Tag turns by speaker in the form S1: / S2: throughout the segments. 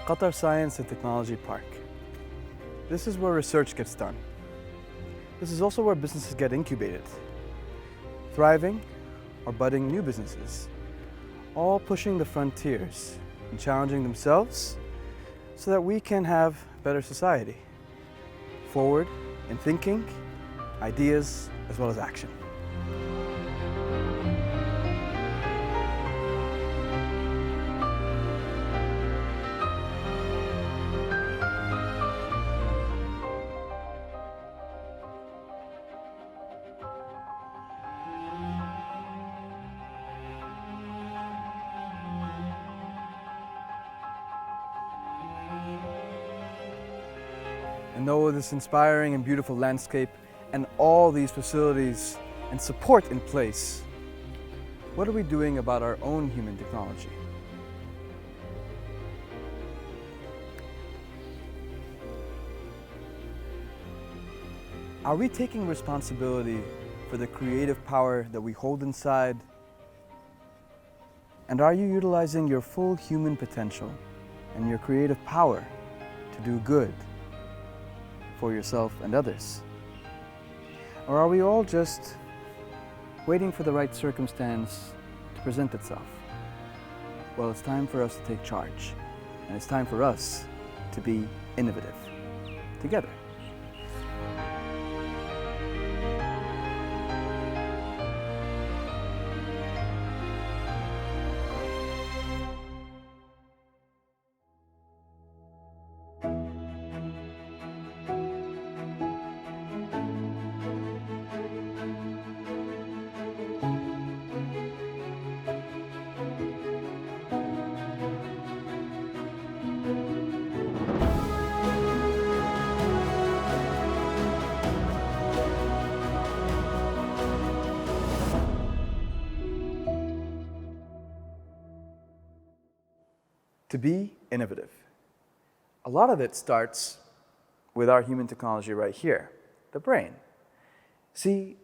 S1: Qatar Science Technology Park. This is where research gets done. This is also where businesses get incubated, thriving or budding new businesses, all pushing the frontiers and challenging themselves so that we can have a better society, forward in thinking, ideas, as well as action. And though this inspiring and beautiful landscape and all these facilities and support in place, what are we doing about our own human technology? Are we taking responsibility for the creative power that we hold inside? And are you utilizing your full human potential and your creative power to do good for yourself and others? Or are we all just waiting for the right circumstance to present itself? Well, it's time for us to take charge, and it's time for us to be innovative together. To be innovative. A lot of it starts with our human technology right here, the brain. See,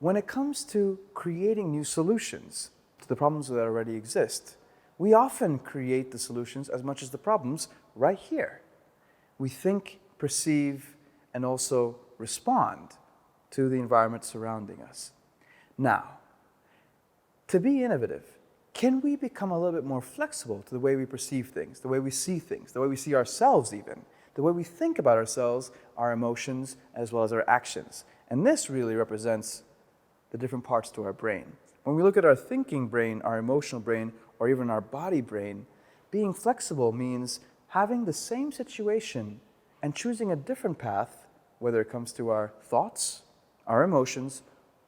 S1: when it comes to creating new solutions to the problems that already exist, we often create the solutions as much as the problems right here. We think, perceive, and also respond to the environment surrounding us. Now, to be innovative, can we become a little bit more flexible to the way we perceive things, the way we see things, the way we see ourselves even, the way we think about ourselves, our emotions, as well as our actions? And this really represents the different parts to our brain. When we look at our thinking brain, our emotional brain, or even our body brain, being flexible means having the same situation and choosing a different path, whether it comes to our thoughts, our emotions,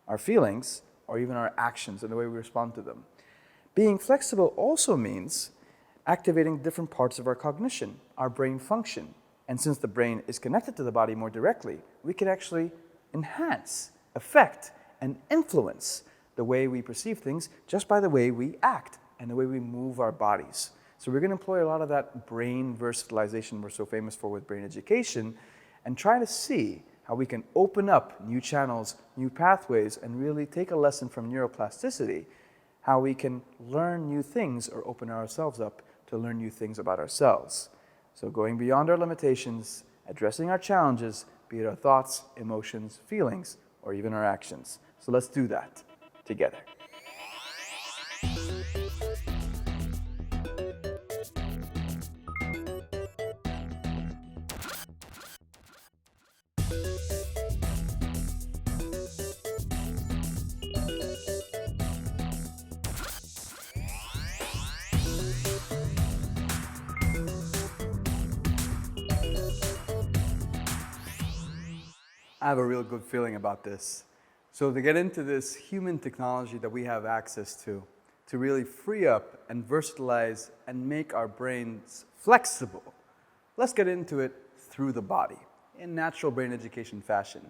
S1: our feelings, or even our actions and the way we respond to them. Being flexible also means activating different parts of our cognition, our brain function. And since the brain is connected to the body more directly, we can actually enhance, affect, and influence the way we perceive things just by the way we act and the way we move our bodies. So we're going to employ a lot of that brain versatilization we're so famous for with brain education and try to see how we can open up new channels, new pathways, and really take a lesson from neuroplasticity, how we can learn new things or open ourselves up to learn new things about ourselves. So going beyond our limitations, addressing our challenges, be it our thoughts, emotions, feelings, or even our actions. So let's do that together. I have a real good feeling about this. So to get into this human technology that we have access to really free up and versatilize and make our brains flexible, let's get into it through the body in natural brain education fashion.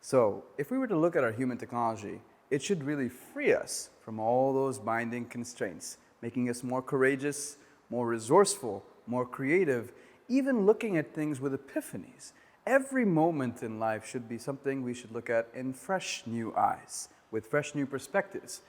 S1: So if we were to look at our human technology, it should really free us from all those binding constraints, making us more courageous, more resourceful, more creative, even looking at things with epiphanies. Every moment in life should be something we should look at in fresh new eyes, with fresh new perspectives.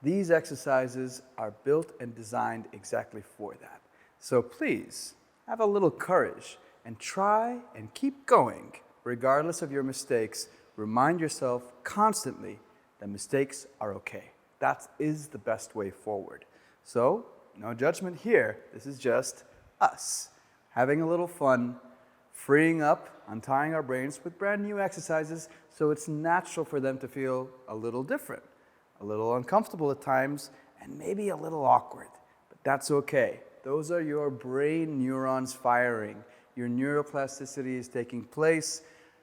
S1: These exercises are built and designed exactly for that. So please, have a little courage and try and keep going. Regardless of your mistakes, remind yourself constantly that mistakes are okay. That is the best way forward. So, no judgment here. This is just us having a little fun, freeing up, untying our brains with brand new exercises so it's natural for them to feel a little different, a little uncomfortable at times, and maybe a little awkward. But that's okay. Those are your brain neurons firing. Your neuroplasticity is taking place,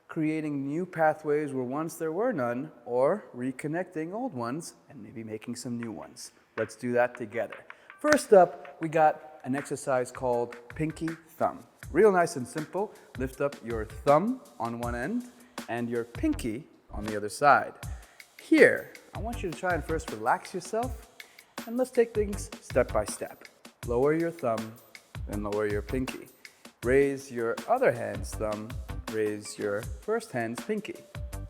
S1: creating new pathways where once there were none, or reconnecting old ones and maybe making some new ones. Let's do that together. First up, we got an exercise called pinky thumb. Real nice and simple. Lift up your thumb on one end and your pinky on the other side. Here, I want you to try and first relax yourself, and let's take things step by step. Lower your thumb, then lower your pinky. Raise your other hand's thumb, raise your first hand's pinky.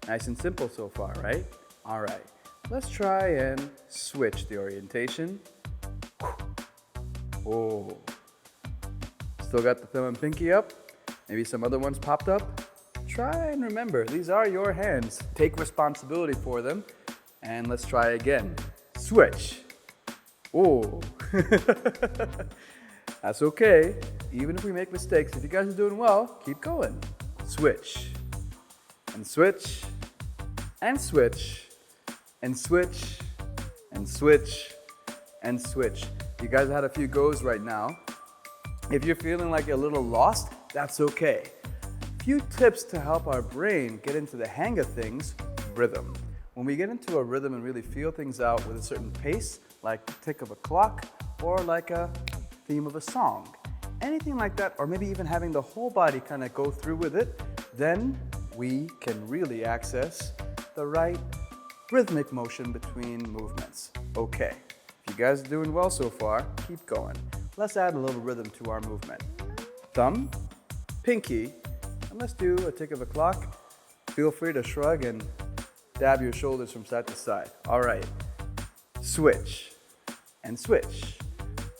S1: Nice and simple so far, right? All right, let's try and switch the orientation. Oh, still got the thumb and pinky up? Maybe some other ones popped up? Try and remember, these are your hands. Take responsibility for them, and let's try again. Switch. Oh, that's okay. Even if we make mistakes, if you guys are doing well, keep going. Switch, and switch, and switch, and switch, and switch, and switch. You guys had a few goes right now. If you're feeling like you're a little lost, that's okay. Few tips to help our brain get into the hang of things: rhythm. When we get into a rhythm and really feel things out with a certain pace, like the tick of a clock or like a theme of a song, anything like that, or maybe even having the whole body kind of go through with it, then we can really access the right rhythmic motion between movements. Okay, if you guys are doing well so far, keep going. Let's add a little rhythm to our movement. Thumb, pinky, and let's do a tick of a clock. Feel free to shrug and dab your shoulders from side to side. All right, switch and switch.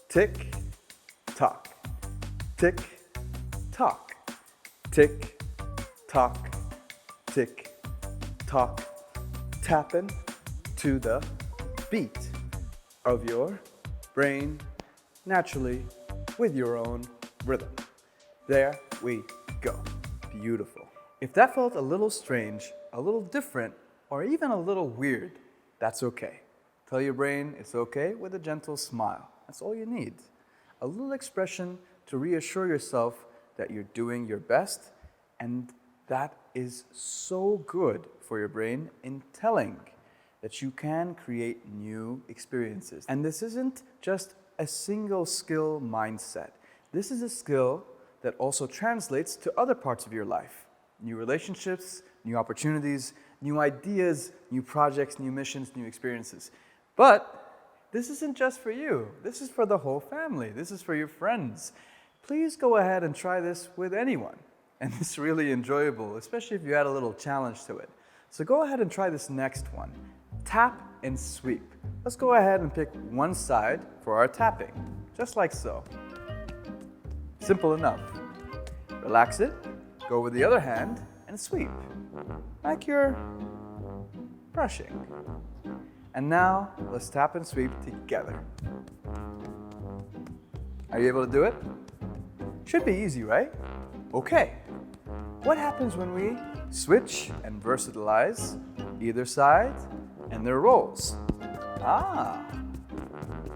S1: Tick, tock, tick, tock, tick, tock, tick, tock. Tapping to the beat of your brain naturally with your own rhythm. There we go. Beautiful. If that felt a little strange, a little different, or even a little weird, that's okay. Tell your brain it's okay with a gentle smile. That's all you need. A little expression to reassure yourself that you're doing your best, and that is so good for your brain in telling that you can create new experiences. And this isn't just a single skill mindset. This is a skill that also translates to other parts of your life. New relationships, new opportunities, new ideas, new projects, new missions, new experiences. But this isn't just for you. This is for the whole family. This is for your friends. Please go ahead and try this with anyone. And it's really enjoyable, especially if you add a little challenge to it. So go ahead and try this next one. Tap and sweep. Let's go ahead and pick one side for our tapping, just like so. Simple enough. Relax it, go with the other hand, and sweep, like you're brushing. And now, let's tap and sweep together. Are you able to do it? Should be easy, right? Okay. What happens when we switch and versatilize either side and their roles? Ah,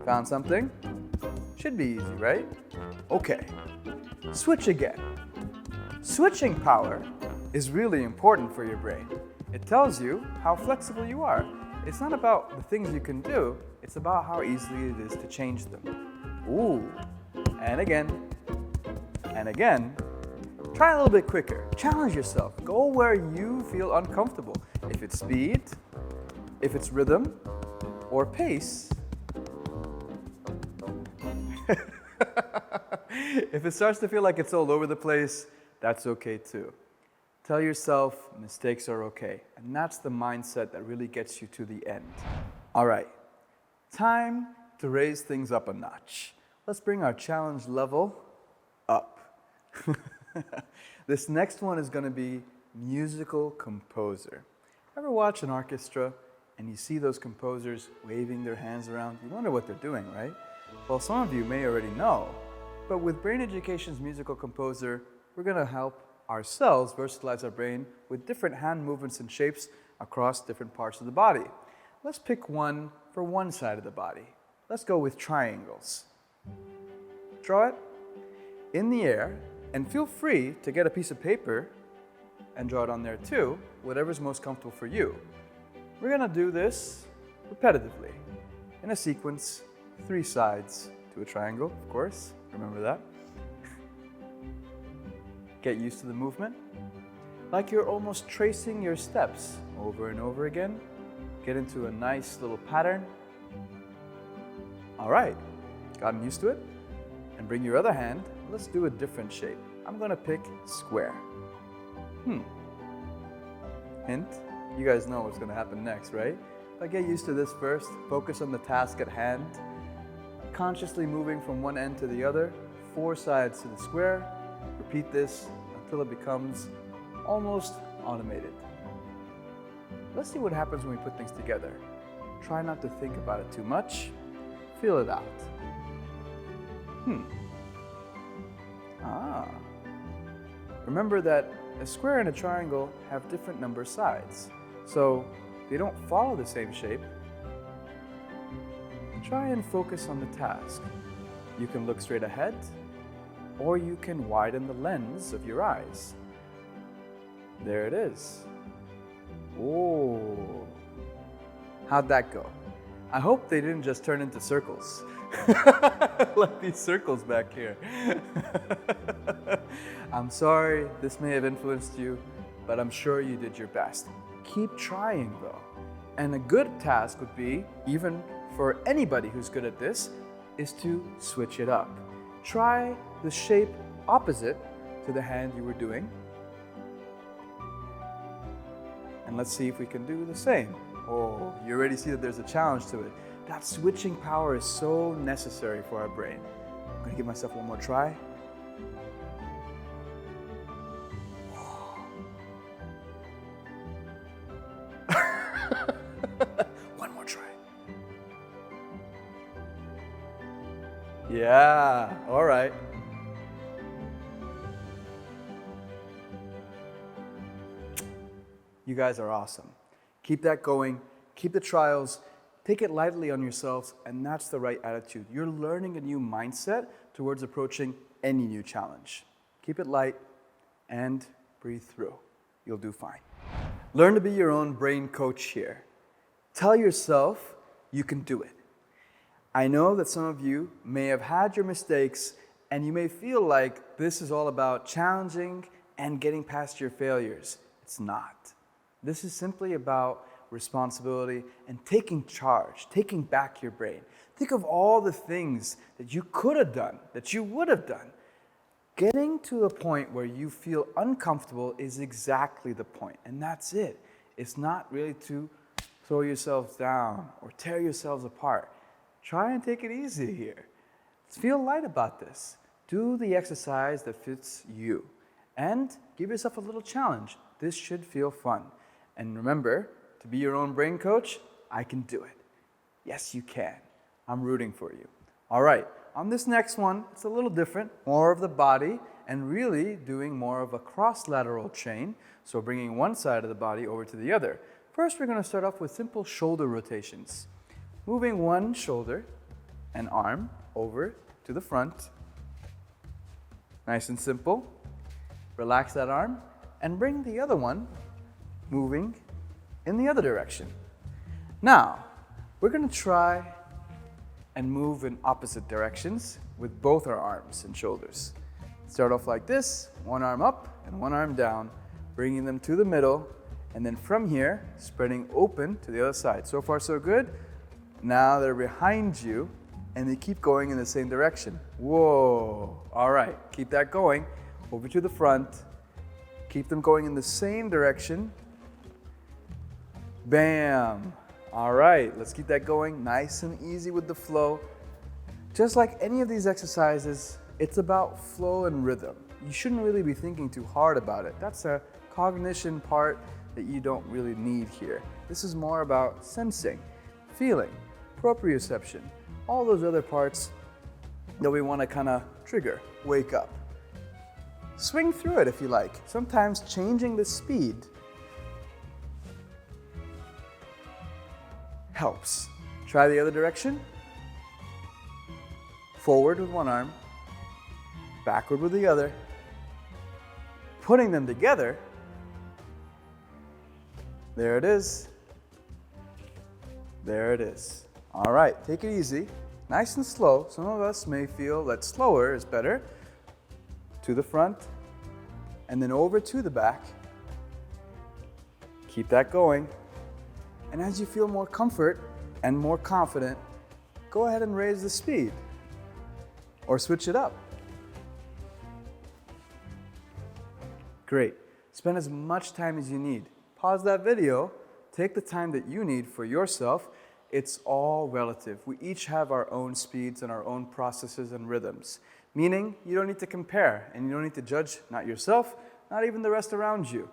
S1: found something? Should be easy, right? Okay, switch again. Switching power is really important for your brain. It tells you how flexible you are. It's not about the things you can do, it's about how easily it is to change them. Ooh, and again, and again. Try a little bit quicker. Challenge yourself. Go where you feel uncomfortable. If it's speed, if it's rhythm, or pace. If it starts to feel like it's all over the place, that's okay too. Tell yourself mistakes are okay. And that's the mindset that really gets you to the end. All right, time to raise things up a notch. Let's bring our challenge level up. This next one is going to be musical composer. Ever watch an orchestra and you see those composers waving their hands around? You wonder what they're doing, right? Well, some of you may already know, but with Brain Education's musical composer, we're going to help ourselves versatilize our brain with different hand movements and shapes across different parts of the body. Let's pick one for one side of the body. Let's go with triangles. Draw it in the air, and feel free to get a piece of paper and draw it on there too, whatever's most comfortable for you. We're going to do this repetitively in a sequence, 3 sides to a triangle, of course. Remember that. Get used to the movement. Like you're almost tracing your steps over and over again. Get into a nice little pattern. All right, gotten used to it? And bring your other hand. Let's do a different shape. I'm going to pick square. Hint, you guys know what's going to happen next, right? But get used to this first. Focus on the task at hand. Consciously moving from one end to the other, 4 sides to the square. Repeat this until it becomes almost automated. Let's see what happens when we put things together. Try not to think about it too much. Feel it out. Remember that a square and a triangle have different number sides, so they don't follow the same shape. Try and focus on the task. You can look straight ahead, or you can widen the lens of your eyes. There it is. Oh, how'd that go? I hope they didn't just turn into circles. Like these circles back here. I'm sorry this may have influenced you, but I'm sure you did your best. Keep trying though. And a good task would be, even for anybody who's good at this, is to switch it up. Try the shape opposite to the hand you were doing. And let's see if we can do the same. Oh, you already see that there's a challenge to it. That switching power is so necessary for our brain. I'm going to give myself one more try. One more try. Yeah, all right. You guys are awesome. Keep that going. Keep the trials. Take it lightly on yourselves, and that's the right attitude. You're learning a new mindset towards approaching any new challenge. Keep it light and breathe through. You'll do fine. Learn to be your own brain coach here. Tell yourself you can do it. I know that some of you may have had your mistakes, and you may feel like this is all about challenging and getting past your failures. It's not. This is simply about responsibility and taking charge, taking back your brain. Think of all the things that you could have done, that you would have done. Getting to a point where you feel uncomfortable is exactly the point, and that's it. It's not really to throw yourselves down or tear yourselves apart. Try and take it easy here. Feel light about this. Do the exercise that fits you, and give yourself a little challenge. This should feel fun. And remember, to be your own brain coach, I can do it. Yes, you can. I'm rooting for you. All right, on this next one, it's a little different, more of the body, and really doing more of a cross-lateral chain, so bringing one side of the body over to the other. First, we're going to start off with simple shoulder rotations. Moving one shoulder and arm over to the front. Nice and simple. Relax that arm, and bring the other one moving in the other direction. Now, we're going to try and move in opposite directions with both our arms and shoulders. Start off like this, one arm up and one arm down, bringing them to the middle, and then from here, spreading open to the other side. So far, so good. Now they're behind you, and they keep going in the same direction. Whoa, all right, keep that going. Over to the front, keep them going in the same direction. Bam! All right, let's keep that going nice and easy with the flow. Just like any of these exercises, it's about flow and rhythm. you shouldn't really be thinking too hard about it. That's a cognition part that you don't really need here. This is more about sensing, feeling, proprioception, all those other parts that we want to kind of trigger, wake up. Swing through it if you like. Sometimes changing the speed helps. Try the other direction. Forward with one arm, backward with the other. Putting them together, there it is. There it is. All right, take it easy, nice and slow. Some of us may feel that slower is better. To the front, and then over to the back. Keep that going. And as you feel more comfort and more confident, go ahead and raise the speed or switch it up. Great. Spend as much time as you need. Pause that video, take the time that you need for yourself. It's all relative. We each have our own speeds and our own processes and rhythms, meaning you don't need to compare and you don't need to judge, not yourself, not even the rest around you.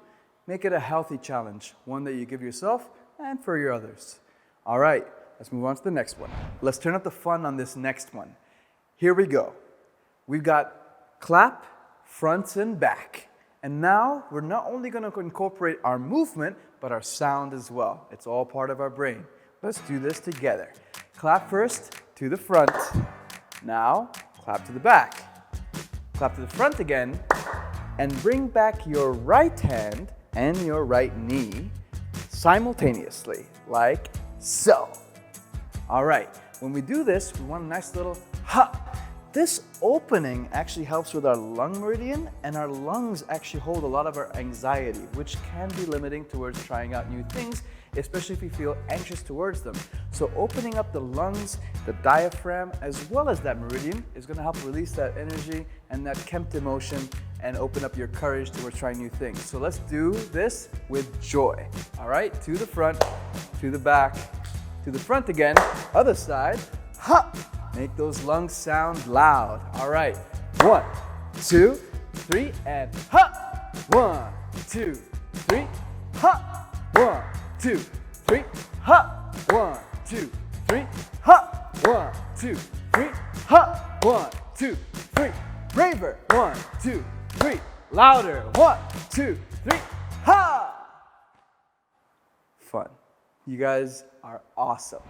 S1: Make it a healthy challenge, one that you give yourself and for your others. All right, let's move on to the next one. Let's turn up the fun on this next one. Here we go. We've got clap, front and back. And now we're not only going to incorporate our movement, but our sound as well. It's all part of our brain. Let's do this together. Clap first to the front. Now, clap to the back. Clap to the front again. And bring back your right hand and your right knee simultaneously, like so. All right, when we do this, we want a nice little ha. This opening actually helps with our lung meridian, and our lungs actually hold a lot of our anxiety, which can be limiting towards trying out new things, especially if you feel anxious towards them. So opening up the lungs, the diaphragm, as well as that meridian is going to help release that energy and that Kempt emotion and open up your courage towards trying new things. So let's do this with joy. All right, to the front, to the back, to the front again, other side, ha! Make those lungs sound loud. All right, 1, 2, 3, and ha! 1, 2, 3, ha! 1, 2, 3, ha! 1, 2, 3, ha! 1, 2, 3, ha! 1, 2, 3. Braver. 1, 2, 3. Louder. 1, 2, 3, ha! Fun. You guys are awesome.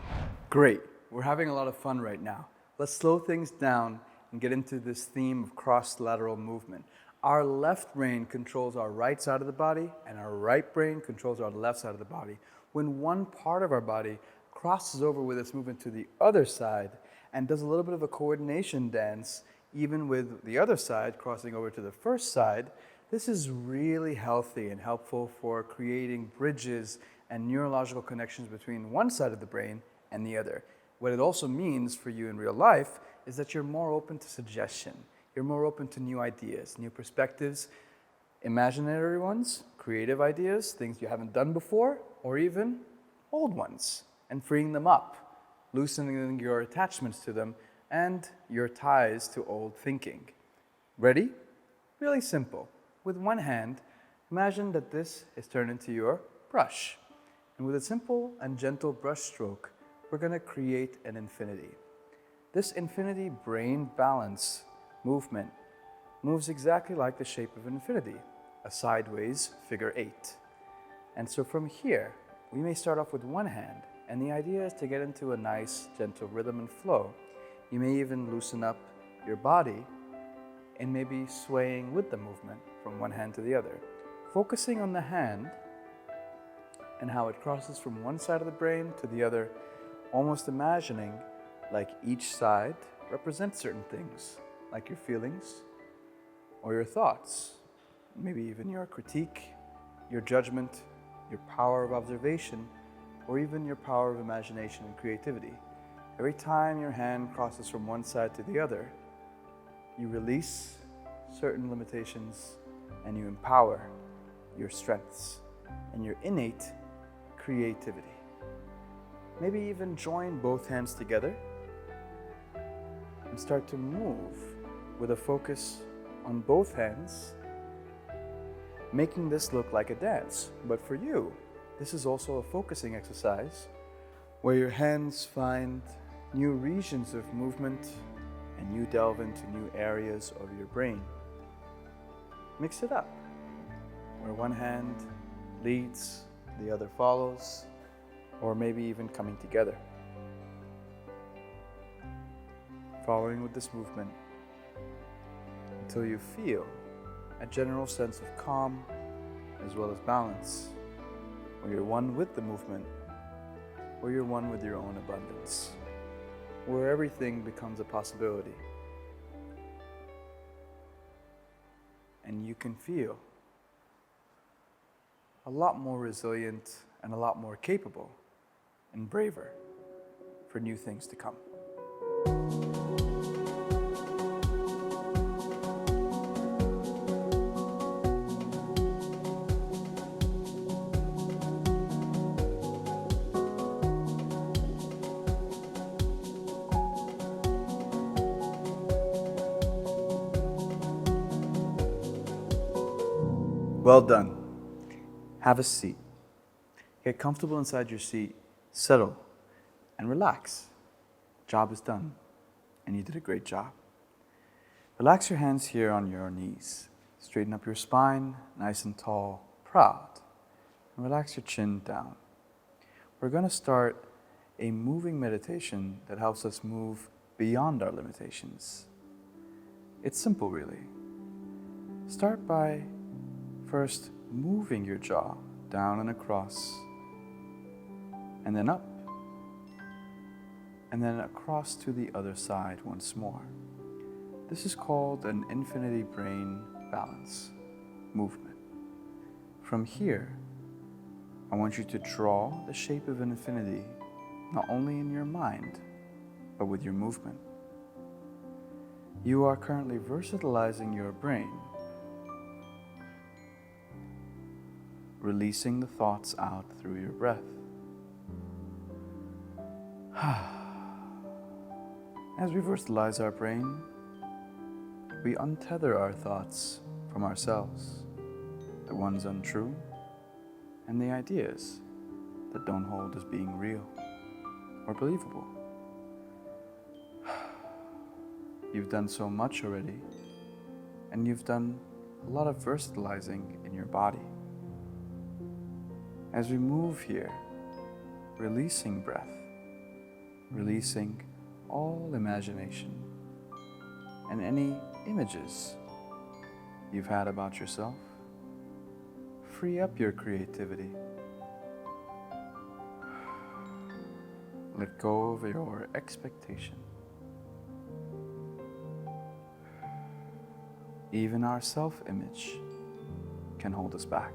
S1: Great. We're having a lot of fun right now. Let's slow things down and get into this theme of cross-lateral movement. Our left brain controls our right side of the body, and our right brain controls our left side of the body. When one part of our body crosses over with its movement to the other side and does a little bit of a coordination dance, even with the other side crossing over to the first side, this is really healthy and helpful for creating bridges and neurological connections between one side of the brain and the other. What it also means for you in real life is that you're more open to suggestion. You're more open to new ideas, new perspectives, imaginary ones, creative ideas, things you haven't done before, or even old ones, and freeing them up, loosening your attachments to them and your ties to old thinking. Ready? Really simple. With one hand, imagine that this is turned into your brush. And with a simple and gentle brush stroke, we're going to create an infinity. This infinity brain balance movement moves exactly like the shape of an infinity, a sideways figure 8. And so from here, we may start off with one hand, and the idea is to get into a nice, gentle rhythm and flow. You may even loosen up your body and maybe swaying with the movement from one hand to the other, focusing on the hand and how it crosses from one side of the brain to the other, almost imagining like each side represents certain things, like your feelings or your thoughts, maybe even your critique, your judgment, your power of observation, or even your power of imagination and creativity. Every time your hand crosses from one side to the other, you release certain limitations and you empower your strengths and your innate creativity. Maybe even join both hands together and start to move with a focus on both hands, making this look like a dance. But for you, this is also a focusing exercise where your hands find new regions of movement and you delve into new areas of your brain. Mix it up, where one hand leads, the other follows, or maybe even coming together. Following with this movement until you feel a general sense of calm as well as balance, where you're one with the movement, where you're one with your own abundance, where everything becomes a possibility. And you can feel a lot more resilient and a lot more capable and braver for new things to come. Well done. Have a seat. Get comfortable inside your seat, settle, and relax. Job is done, and you did a great job. Relax your hands here on your knees. Straighten up your spine, nice and tall, proud. And relax your chin down. We're going to start a moving meditation that helps us move beyond our limitations. It's simple, really. Start by first moving your jaw down and across, and then up, and then across to the other side once more. This is called an infinity brain balance movement. From here, I want you to draw the shape of an infinity, not only in your mind, but with your movement. You are currently versatilizing your brain, releasing the thoughts out through your breath. As we versatilize our brain, we untether our thoughts from ourselves, the ones untrue, and the ideas that don't hold as being real or believable. You've done so much already, and you've done a lot of versatilizing in your body. As we move here, releasing breath, releasing all imagination and any images you've had about yourself, free up your creativity. Let go of your expectation. Even our self-image can hold us back.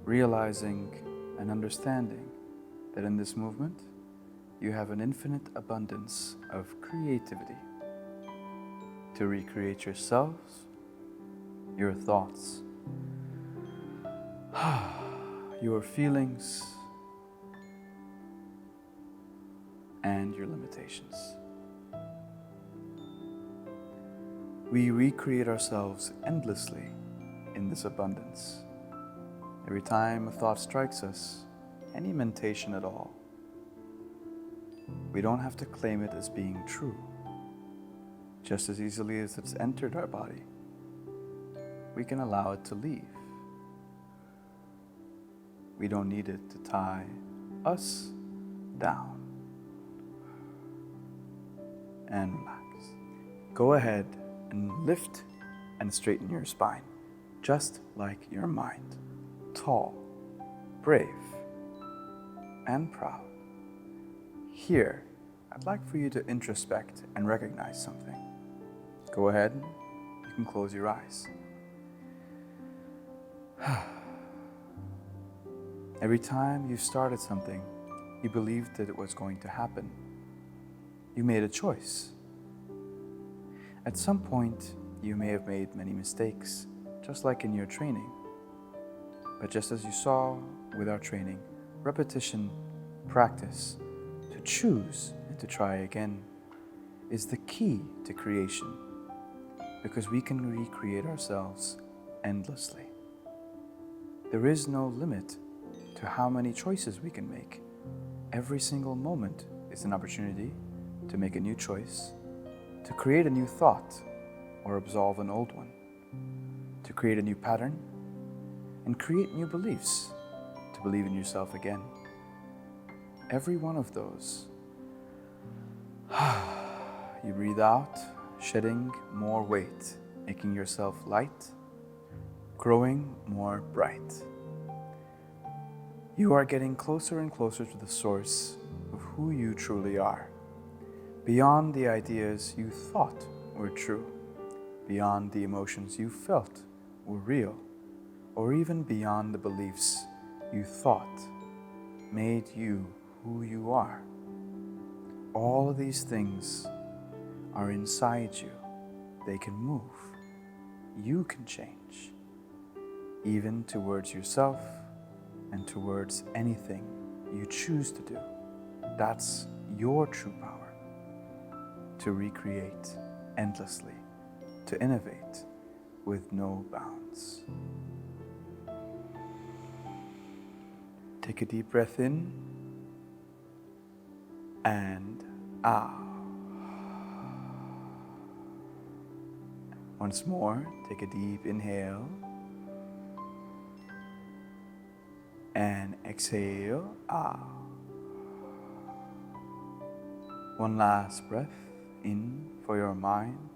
S1: Realizing and understanding that in this movement, you have an infinite abundance of creativity to recreate yourselves, your thoughts, your feelings, and your limitations. We recreate ourselves endlessly in this abundance. Every time a thought strikes us, any mentation at all, we don't have to claim it as being true. Just as easily as it's entered our body, we can allow it to leave. We don't need it to tie us down. And relax. Go ahead and lift and straighten your spine, just like your mind. Tall, brave, and proud. Here, I'd like for you to introspect and recognize something. Go ahead, you can close your eyes. Every time you started something, you believed that it was going to happen. You made a choice. At some point, you may have made many mistakes, just like in your training. But just as you saw with our training, repetition, practice, to choose and to try again is the key to creation. because we can recreate ourselves endlessly. There is no limit to how many choices we can make. Every single moment is an opportunity to make a new choice, to create a new thought or absolve an old one, to create a new pattern and create new beliefs, to believe in yourself again. Every one of those. You breathe out, shedding more weight, making yourself light, growing more bright. You are getting closer and closer to the source of who you truly are, beyond the ideas you thought were true, beyond the emotions you felt were real, or even beyond the beliefs you thought made you who you are. All of these things are inside you. They can move. You can change, even towards yourself and towards anything you choose to do. That's your true power, to recreate endlessly, to innovate with no bounds. Take a deep breath in and out. Once more, take a deep inhale and exhale out. One last breath in for your mind,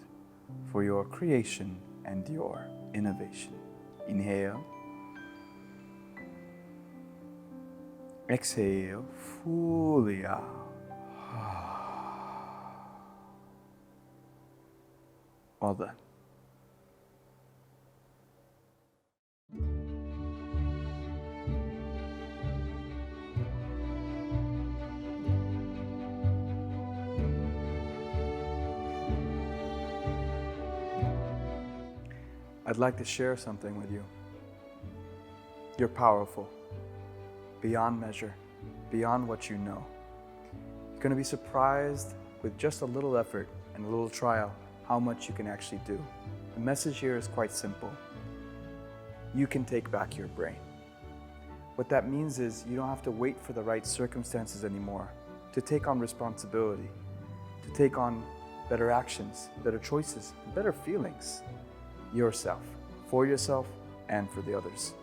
S1: for your creation and your innovation. Inhale. Exhale fully out. Well done. I'd like to share something with you. You're powerful, beyond measure, beyond what you know. You're going to be surprised with just a little effort and a little trial how much you can actually do. The message here is quite simple. You can take back your brain. What that means is you don't have to wait for the right circumstances anymore to take on responsibility, to take on better actions, better choices, better feelings. Yourself, for yourself and for the others.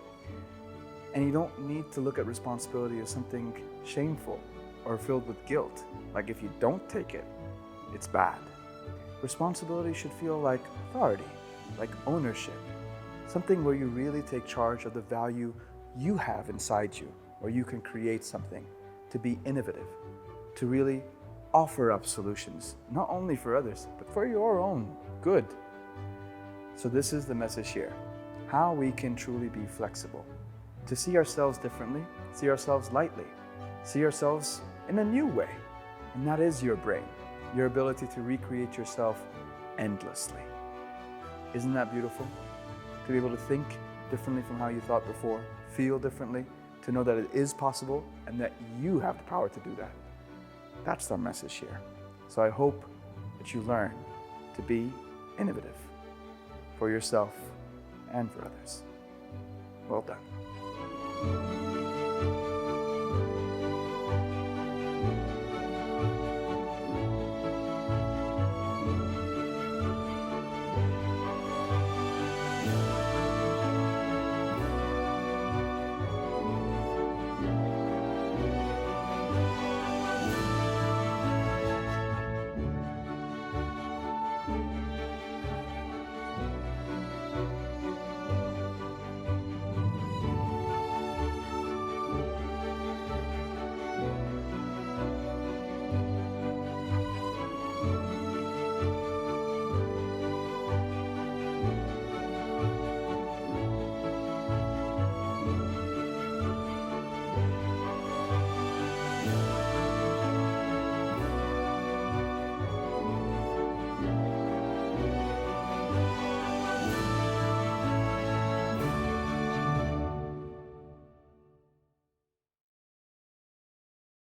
S1: And you don't need to look at responsibility as something shameful or filled with guilt. Like if you don't take it, it's bad. Responsibility should feel like authority, like ownership, something where you really take charge of the value you have inside you, where you can create something, to be innovative, to really offer up solutions, not only for others, but for your own good. So this is the message here, how we can truly be flexible, to see ourselves differently, see ourselves lightly, see ourselves in a new way. And that is your brain, your ability to recreate yourself endlessly. Isn't that beautiful? To be able to think differently from how you thought before, feel differently, to know that it is possible and that you have the power to do that. That's our message here. So I hope that you learn to be innovative for yourself and for others. Well done.